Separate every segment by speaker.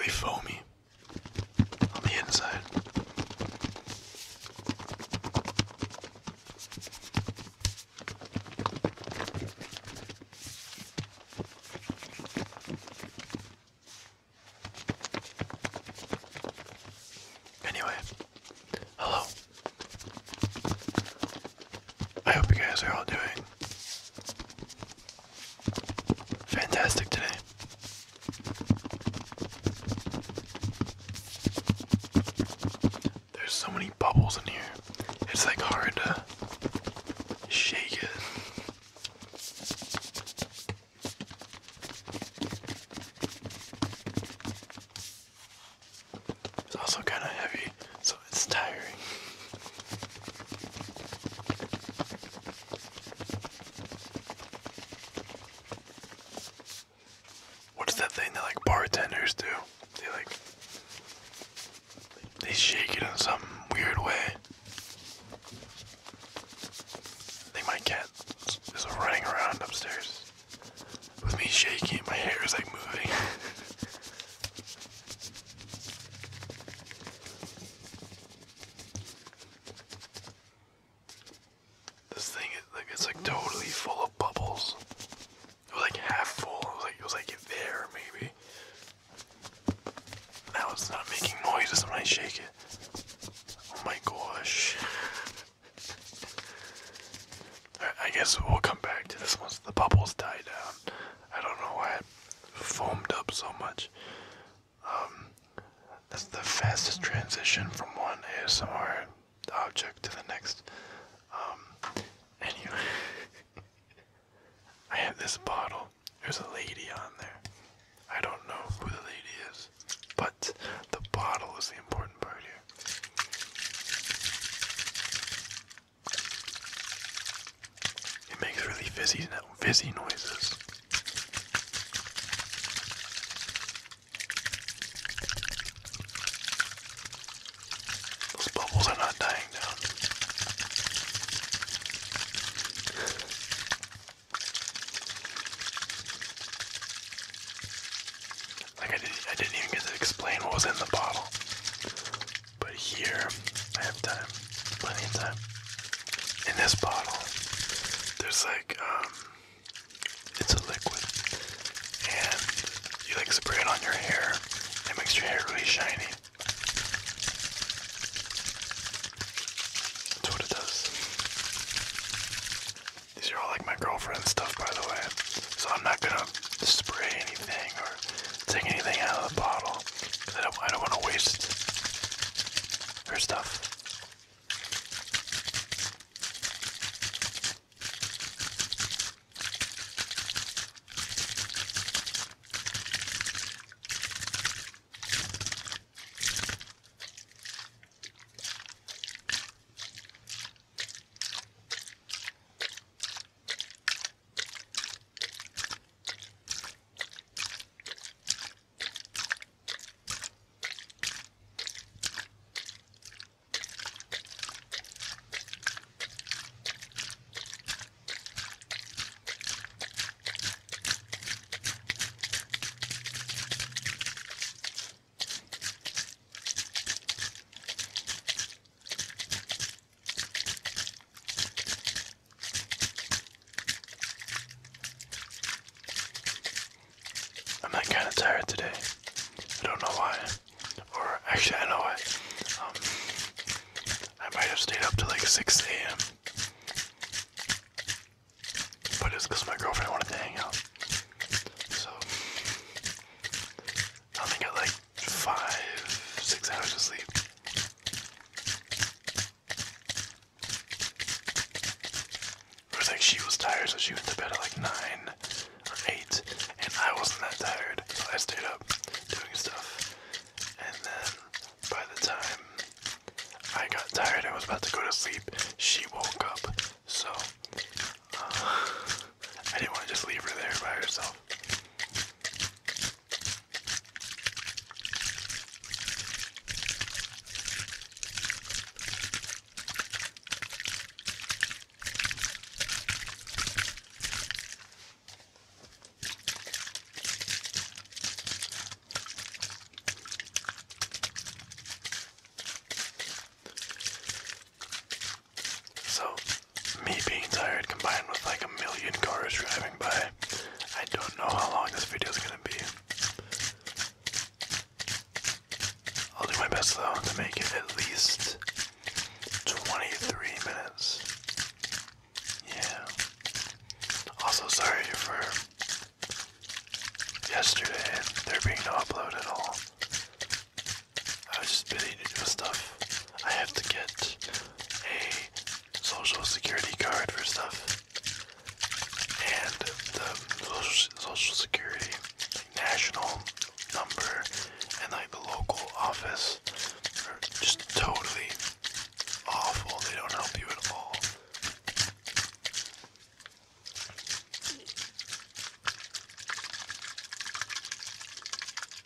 Speaker 1: really foamy on the inside. Anyway, hello. I hope you guys are all doing fantastic today. There's so many bubbles in here. It's like hard to shake it. It's also kind of heavy, so it's tiring. What's that thing that like bartenders do? They shake it in some weird way. I think my cat is running around upstairs with me shaking. My hair is like moving. This thing is like, it's like totally full of bubbles. It was like half full. It was like there maybe. Now it's not making noises when I shake it. Oh my gosh. Alright, I guess we'll come back to this once the bubbles die down. I don't know why it foamed up so much. That's the fastest transition from one ASMR object to the next. Anyway. I have this bottle. There's a lady on there. I don't know who the lady is, but the bottle is the important part here. It makes really fizzy noises. Those bubbles are not dying down. I didn't even get to explain what was in the bottle. But here, I have time. Plenty of time. In this bottle, there's like, it's a liquid. And you like spray it on your hair. It makes your hair really shiny. That's what it does. These are all like my girlfriend's stuff, by the way. So I'm not gonna spray anything or take anything out of the bottle because I don't want to waste her stuff. I'm kind of tired today. I don't know why. Or actually, I know why. I might have stayed up till like 6 a.m. But it's because my girlfriend wanted to hang out. So I only got like 5-6 hours of sleep. It was like she was tired, so she went to bed at like 9 or 8. And I wasn't that tired, so I stayed up doing stuff. And then by the time I got tired, I was about to go to sleep, she woke up. So I didn't want to just leave her there by herself. like a million cars driving by. I don't know how long this video is gonna be. I'll do my best though to make it at least 23 minutes. Yeah. Also, sorry for yesterday there being no upload at all. I was just busy with stuff. I have to get a social security card for stuff. And the social security national number and like the local office are just totally awful. They don't help you at all.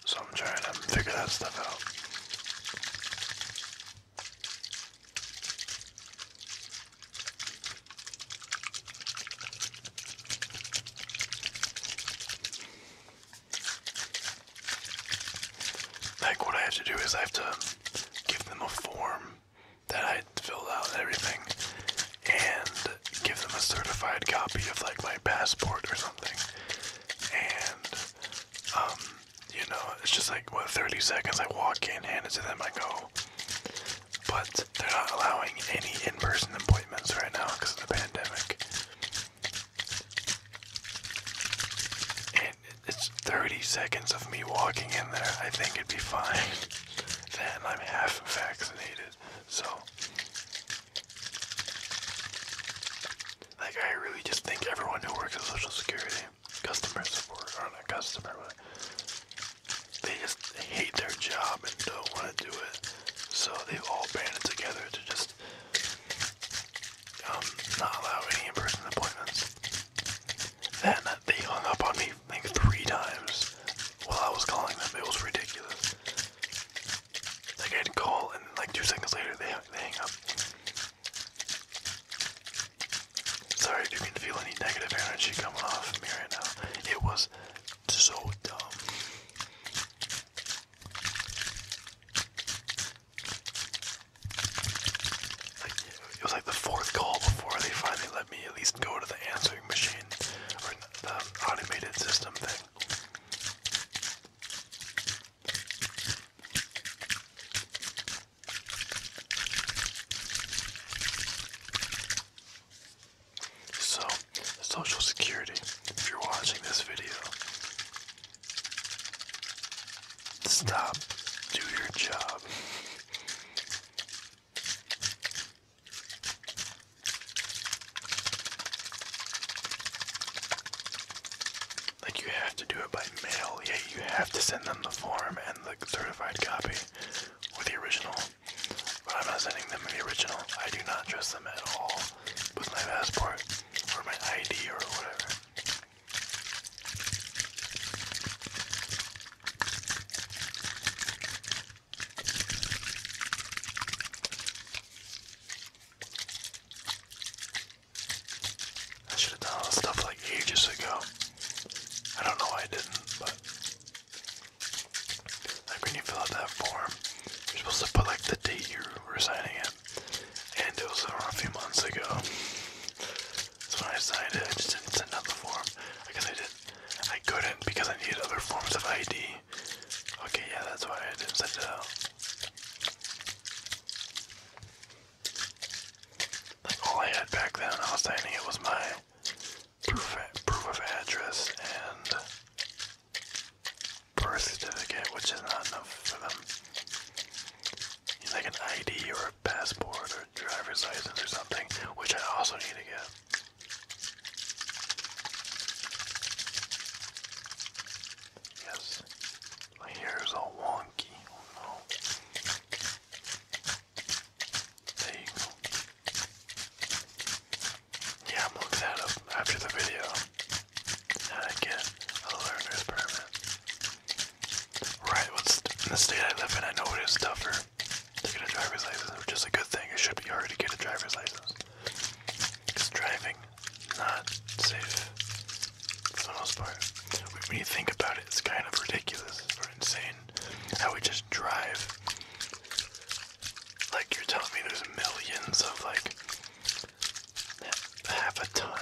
Speaker 1: So I'm trying to figure that stuff out. Like what I have to do is I have to give them a form that I filled out and everything, and give them a certified copy of like my passport or something. And you know, it's just like what 30 seconds. I walk in, hand it to them, I go. But they're not allowing any in-person appointments right now because of the pandemic. And it's 30 seconds of me walking in there. I think it'd be fine. Then I'm half vaccinated, so like I really just think everyone who works at Social Security, customer support, or not customer, but they just hate their job and don't want to do it. So they've all banded together to just not allow any in-person appointments. Then they hung up on me like 3 times while I was calling them. It was ridiculous. Like I'd call and like 2 seconds later they hang up. Sorry if you can feel any negative energy coming off of me right now. It was so dumb. It was like the 4th call before they finally let me at least go to the answering machine or the automated system thing. So, Social Security, if you're watching this video, stop, do your job. Like you have to do it by mail. Yeah, you have to send them the form and the certified copy with the original. But I'm not sending them the original. I do not trust them at all with my passport or my ID or whatever. I should have done all this stuff like ages ago. I don't know why I didn't, but like when you fill out that form, you're supposed to put like the date you were signing it, and it was around a few months ago. So when I signed it, I just didn't send out the form. I guess I couldn't because I needed other forms of ID. Okay, yeah, that's why I didn't send it out. Like all I had back then, I was signing it was my proof of address and birth certificate, which is not enough for them. You need like an ID or a passport or a driver's license or something, which I also need to get. Yes, my hair is all wonky. Oh no. There you go. Yeah, I'm looking that up after the video. How to get a learner's permit. Right, in the state I live in, I know it is tougher to get a driver's license, which is a good thing. It should be hard to get a driver's license. Because driving, not safe for the most part. When you think about it, it's kind of ridiculous or insane how we just drive. Like you're telling me there's millions of like half a ton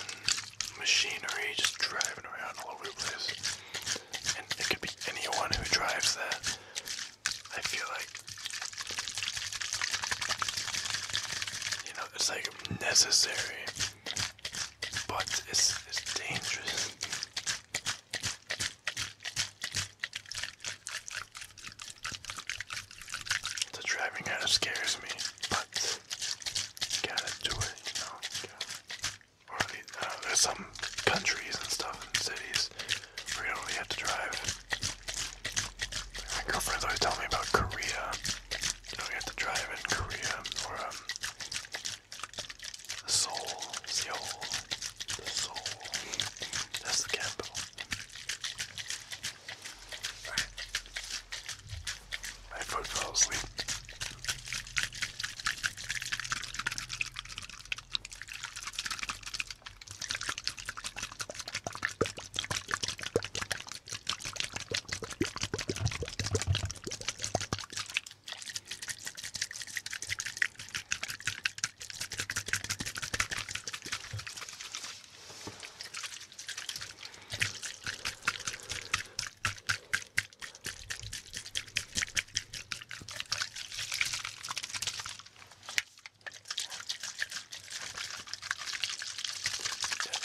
Speaker 1: necessary, but it's dangerous. The driving kind of scares me, but you gotta do it, you know. Or at least, there's some countries and stuff and cities where you don't really have to drive. My girlfriend's always telling me about Korea. You don't have to drive in Korea, or Seoul. That's the capital. My foot fell asleep.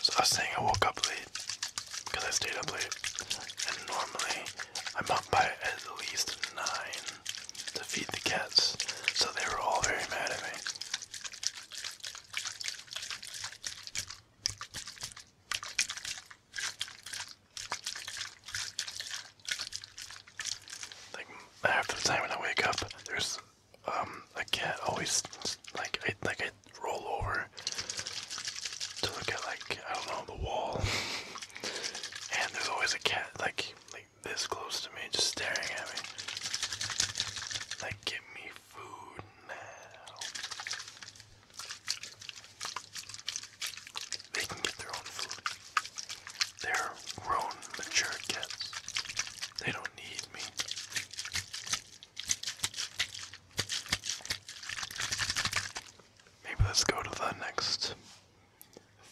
Speaker 1: So I was saying I woke up late because I stayed up late, and normally I'm up by at least 9 to feed the cats, so they were all very mad at me. Like half the time when I wake up, there's a cat always I roll over to look at, like, I don't know, the wall, and there's always a cat like this close to me, just staring at me. Like, give me food now. They can get their own food. They're grown, mature cats. They don't need me. Maybe let's go to the next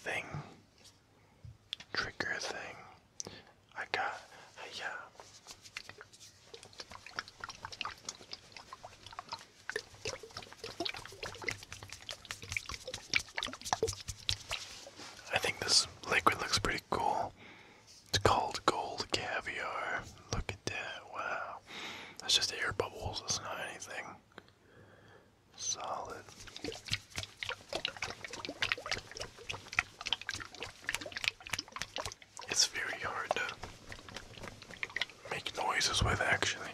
Speaker 1: thing. Trigger thing. I got, yeah. I think this liquid looks pretty cool. It's called gold caviar. Look at that, wow. That's just air bubbles, it's not anything solid. It's very hard to make noises with, actually.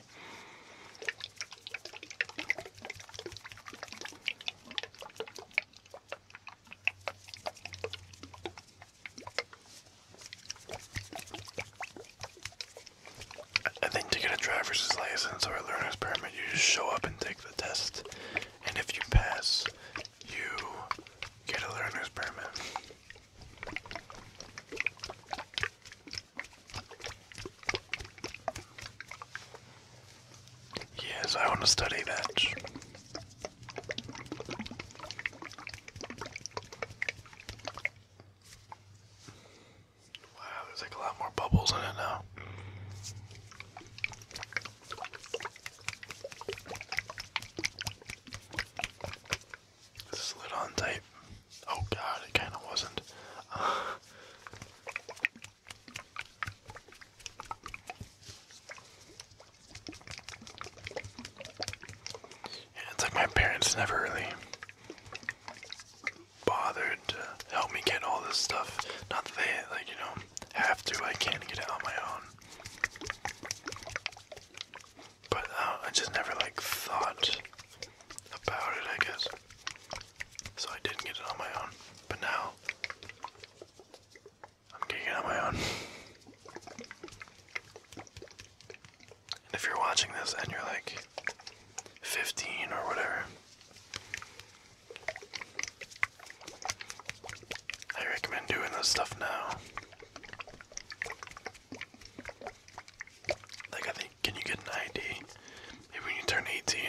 Speaker 1: I think to get a driver's license or a learner's permit, you just show up and take the test. And if you pass, you get a learner's permit. Yes, I want to study that. Wow, there's like a lot more bubbles in it now. Is this lid on tight? Oh god, it kind of wasn't. It's like my parents never really bothered to help me get all this stuff. Not that they, like, you know, have to. I can get it on my own. But I just never, like, thought about it, I guess. So I didn't get it on my own. But now, I'm getting it on my own. And if you're watching this and you're like 15 or whatever, I recommend doing this stuff now. Like, I think, can you get an ID? Maybe when you turn 18.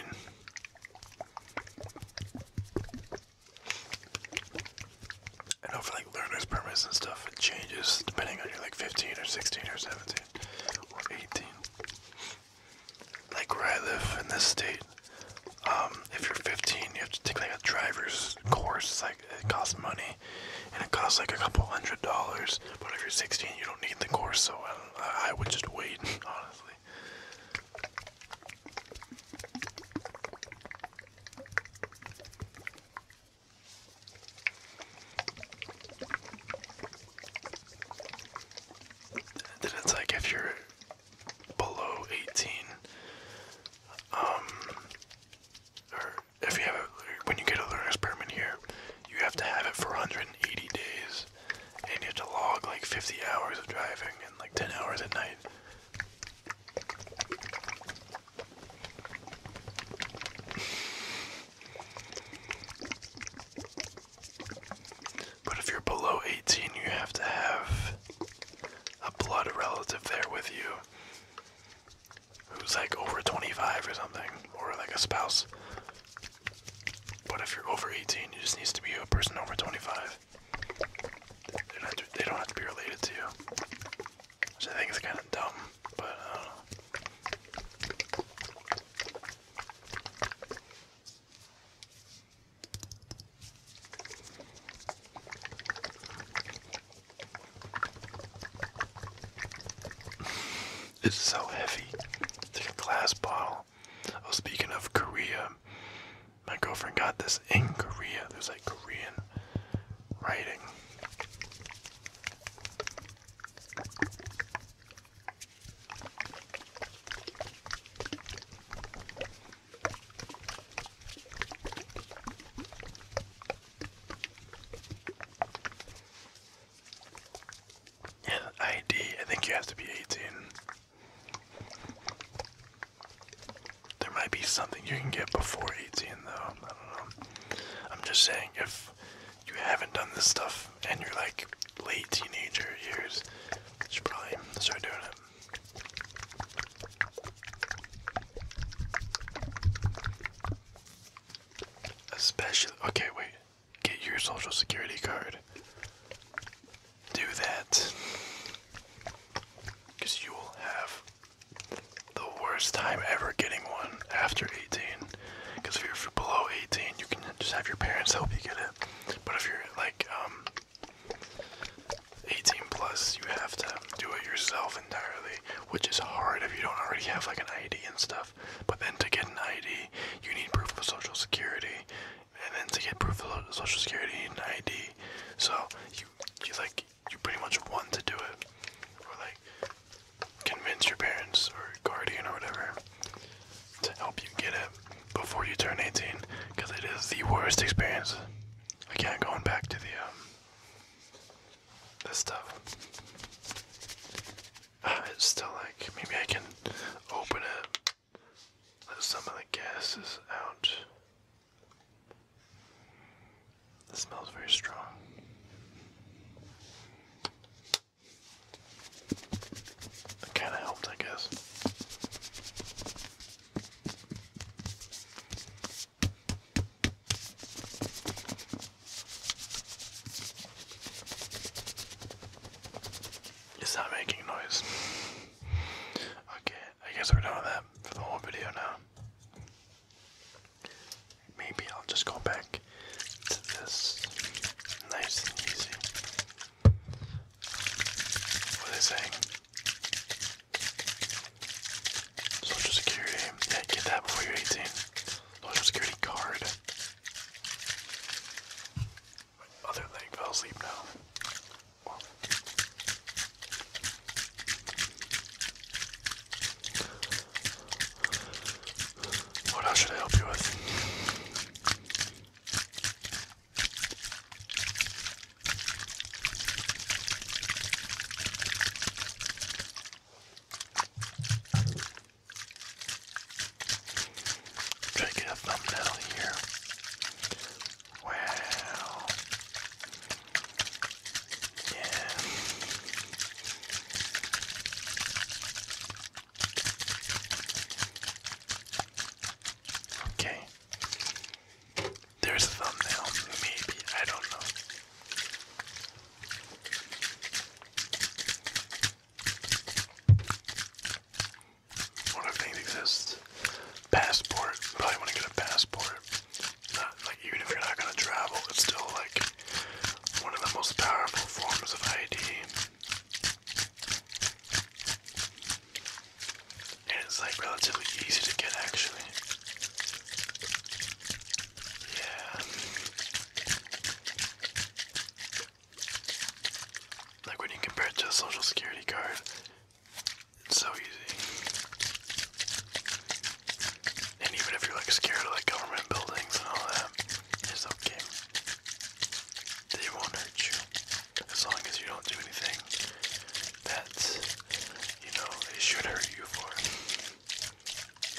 Speaker 1: I know for like learner's permits and stuff, it changes depending on you're like 15 or 16 or 17 or 18. Like where I live in this state, If you're 15, you have to take like a driver's course. It's like it costs money, and it costs like a couple $100. But if you're 16, you don't need the course, so I would just wait, honestly. Then it's like if you're below 18, or if you have when you get a learner's permit here, you have to have it for 180 days, and you have to log like 50 hours of driving and like 10 hours at night. But if you're below 18, you have to have a blood relative there with you who's like over 25 or something, or like a spouse. But if you're over 18, it just needs to be a person over 25. They don't have to be related to you, which I think is kind of dumb, but I don't know. It's so heavy. It's like a glass bottle. Oh, speaking of Korea, my girlfriend got this in Korea. There's like Korean writing. Yeah, ID. I think you have to be 18. There might be something you can get before 18 though. I don't know. I'm just saying, if you haven't done this stuff and you're like late teenager years, you should probably start doing it. Especially, okay, wait. Get your social security card. Do that. Because you will have the worst time ever getting one after 18. Because if you're below 18, you can just have your parents help you get it. But if you're like 18 plus, you have to do it yourself entirely, which is hard if you don't already have like an ID and stuff. But then to get an ID, you need proof of social security, and then to get proof of social security, you need an ID. So you pretty much want to do it, or like convince your parents or guardian or whatever to help you get it before you turn 18, because it is the worst experience. Again, going back to this stuff. It's still like, maybe I can open it, let some of the gases out. It smells very strong. It kind of helped, I guess. It's not making noise. Okay, I guess we're done with that for the whole video now. Maybe I'll just go back to this. Nice and easy. What are they saying? Social Security. Yeah, get that before you're 18. Social Security card. My other leg fell asleep now. Well. What else should I help you with? Try to get a thumbnail here. Wow. Like when you compare it to a social security card, it's so easy. And even if you're like scared of like government buildings and all that, it's okay. They won't hurt you as long as you don't do anything that, you know, they should hurt you for.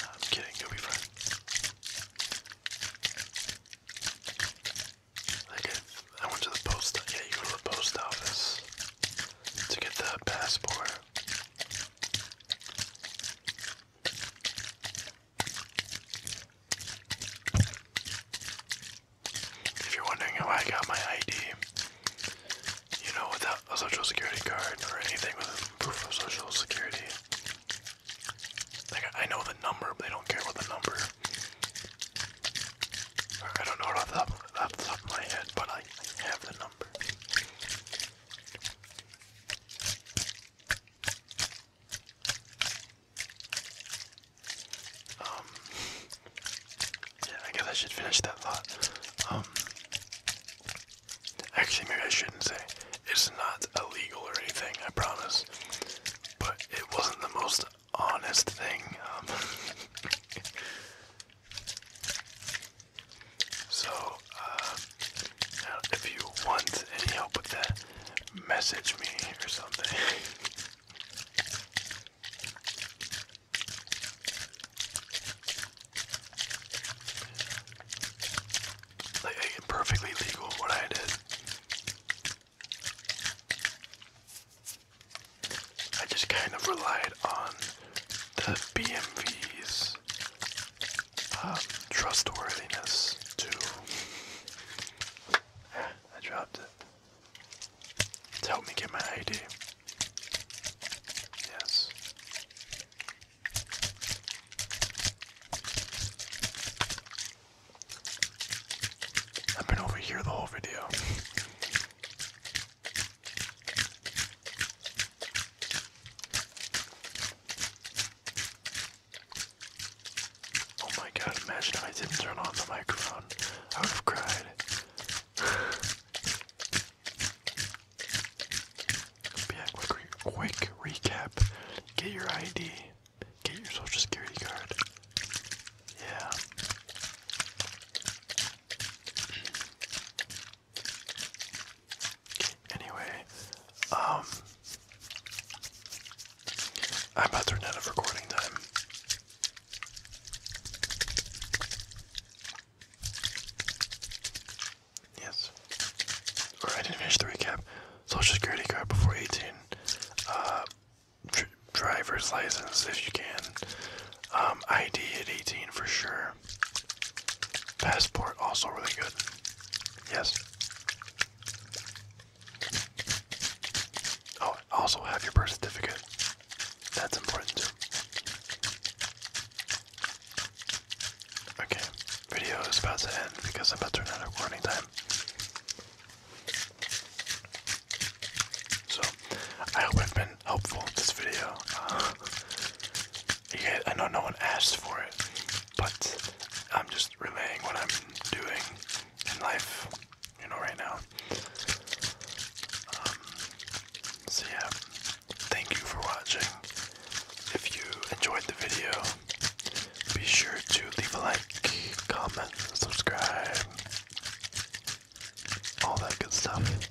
Speaker 1: No, I'm kidding, you'll be fine. Like I went to the post, yeah, you go to the post office to get the passport. If you're wondering how I got my ID, you know, without a social security card or anything with proof of social security, like I know the number, but they don't care about the number. Or I don't know it off the top of my head, but I have the number. Yeah, I guess I should finish that thought. Actually, maybe I shouldn't say. It's not illegal or anything, I promise. But it wasn't the most honest thing. So, if you want any help with that, message me or something. Like, perfectly legal what I did. I just kind of relied on the BMV's trustworthiness to, I dropped it, to help me get my ID. Yes. I've been over here the whole video. Oh my god, imagine if I didn't turn on the microphone. I would have cried. But yeah, quick recap. Get your ID. Get your social security card. Yeah. Anyway, I'm about to run out of recording time. Yes. Or I didn't finish the recap. Social security card before 18. Driver's license if you can. ID at 18 for sure. Passport also really good. Yes. Oh, also have your birth certificate. That's important too. Okay, video is about to end because I'm about to run out of recording time. So, I hope I've been helpful in this video. I know no one asked for it, but I'm just relaying what I'm doing in life, you know, right now. So yeah, thank you for watching. If you enjoyed the video, be sure to leave a like, comment, subscribe, all that good stuff.